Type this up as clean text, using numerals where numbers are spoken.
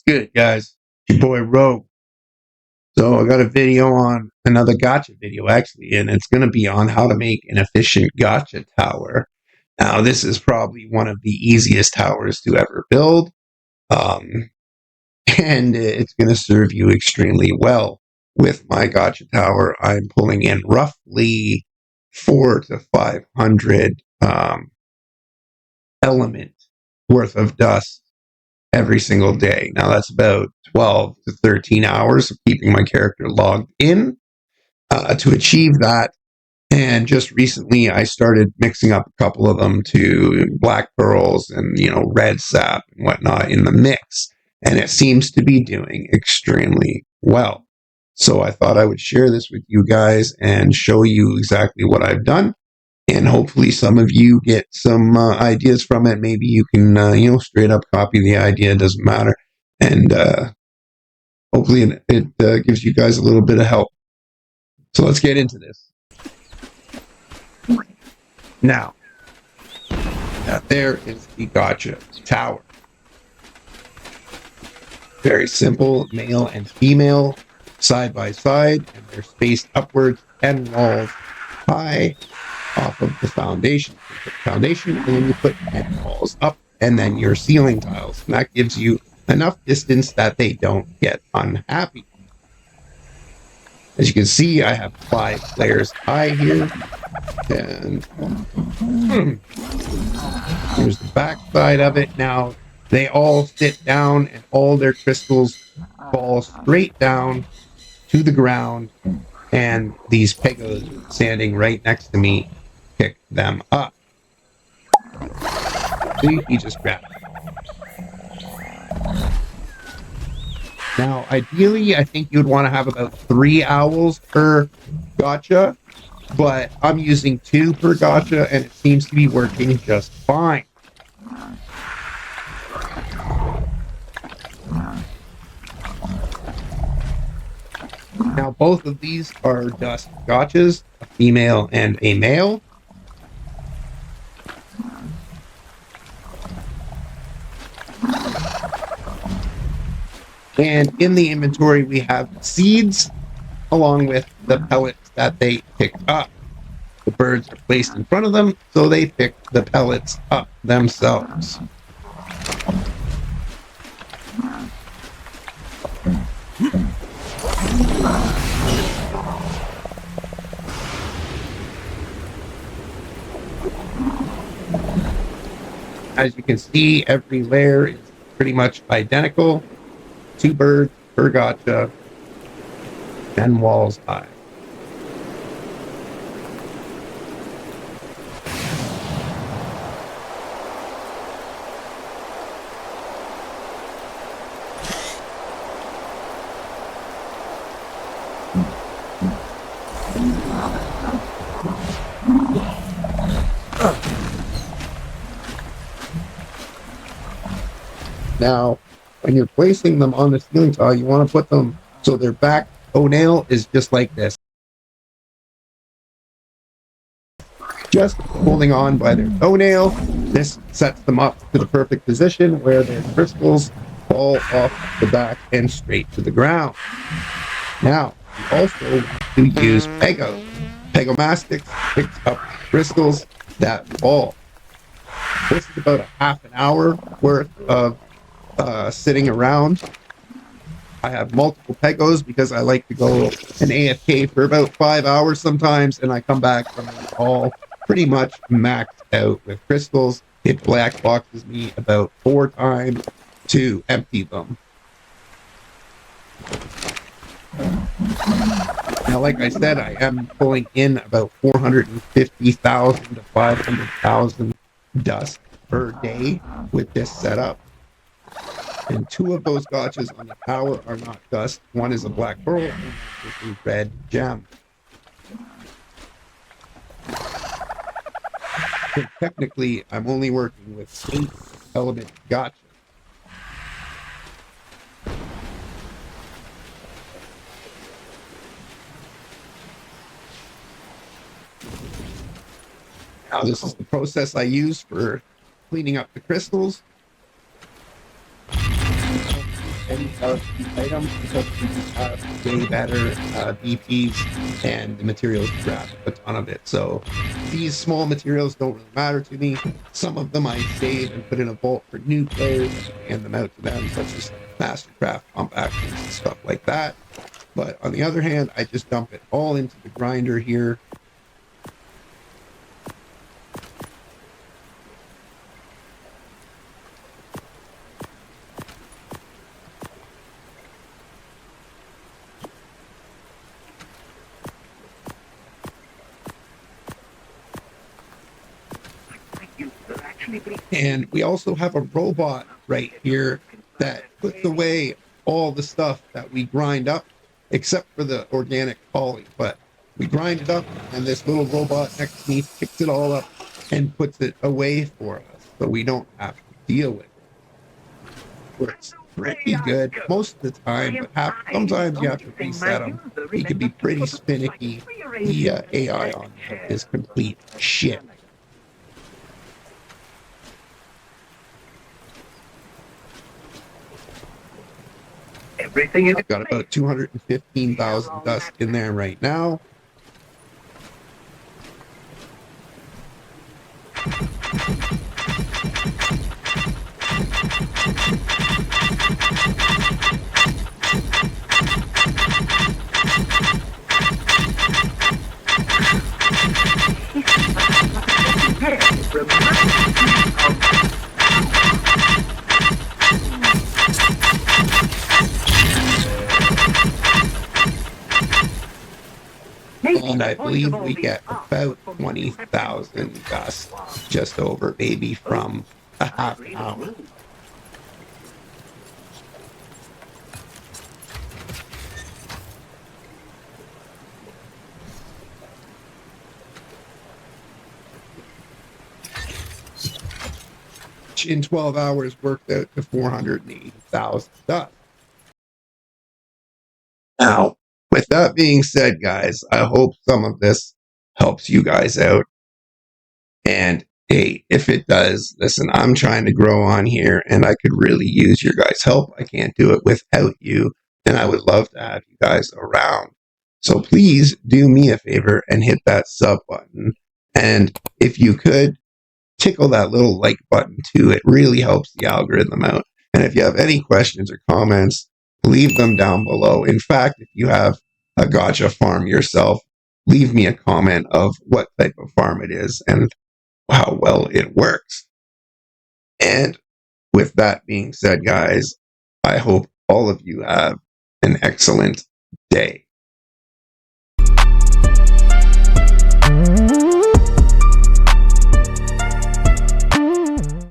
Good, guys? Your boy Rogue. So I got a video on another gotcha video actually, and it's going to be on how to make an efficient gotcha tower. Now, this is probably one of the easiest towers to ever build, um, and it's going to serve you extremely well. With my gotcha tower, I'm pulling in roughly 400 to 500 element worth of dust every single day. Now that's about 12 to 13 hours of keeping my character logged in to achieve that. And just recently, I started mixing up a couple of them to black pearls and red sap and whatnot in the mix, and it seems to be doing extremely well. So I thought I would share this with you guys and show you exactly what I've done, and hopefully some of you get some ideas from it. Maybe you can straight up copy the idea. It doesn't matter, and hopefully it gives you guys a little bit of help. So let's get into this. Now, there is the gotcha tower. Very simple, male and female, side by side, and they're spaced upwards 10 walls high off of the foundation. You put the foundation, and then you put 10 walls up, and then your ceiling tiles. And that gives you enough distance that they don't get unhappy. As you can see, I have 5 layers high here. And here's the back side of it. Now, they all sit down and all their crystals fall straight down to the ground. And these pegos standing right next to me pick them up. See, he just grabbed it. Now, ideally, I think you'd want to have about 3 owls per gotcha, but I'm using 2 per gotcha, and it seems to be working just fine. Now, both of these are dust gotchas, a female and a male. And in the inventory, we have seeds along with the pellets that they picked up. The birds are placed in front of them, so they pick the pellets up themselves. As you can see, every layer is pretty much identical. 2 birds per gotcha, 10 walls high. Now, when you're placing them on the ceiling tile, you want to put them so their back toenail is just like this. Just holding on by their toenail. This sets them up to the perfect position where their crystals fall off the back and straight to the ground. Now, you also want to use Pego. Pegomastics picks up crystals that fall. This is about a half an hour worth of sitting around. I have multiple pegos because I like to go an AFK for about 5 hours sometimes, and I come back from it all pretty much maxed out with crystals. It black boxes me about 4 times to empty them. Now, like I said, I am pulling in about 450,000 to 500,000 dust per day with this setup. And 2 of those gotchas on the tower are not dust. One is a black pearl and one is a red gem. So technically, I'm only working with 8 element gotchas. Now, this is the process I use for cleaning up the crystals. of the items because we have way better DPs and the materials grab a ton of it. So these small materials don't really matter to me. Some of them I save and put in a vault for new players and hand them out to them, such as Mastercraft compactions and stuff like that. But on the other hand, I just dump it all into the grinder here. And we also have a robot right here that puts away all the stuff that we grind up, except for the organic poly. But we grind it up, and this little robot next to me picks it all up and puts it away for us, so we don't have to deal with it. Works pretty good most of the time, but sometimes you have to reset them. He can be pretty finicky. The AI on him is complete shit. I've got about 215,000 dust in there right now. And I believe we get about 20,000 dust, just over, maybe from a half an hour. Which in 12 hours worked out to 480,000 dust. Now, with that being said, guys, I hope some of this helps you guys out. And hey, if it does, listen, I'm trying to grow on here and I could really use your guys' help. I can't do it without you. And I would love to have you guys around. So please do me a favor and hit that sub button. And if you could, tickle that little like button too. It really helps the algorithm out. And if you have any questions or comments, leave them down below. In fact, if you have a gacha farm yourself, leave me a comment of what type of farm it is and how well it works. And with that being said, guys, I hope all of you have an excellent day.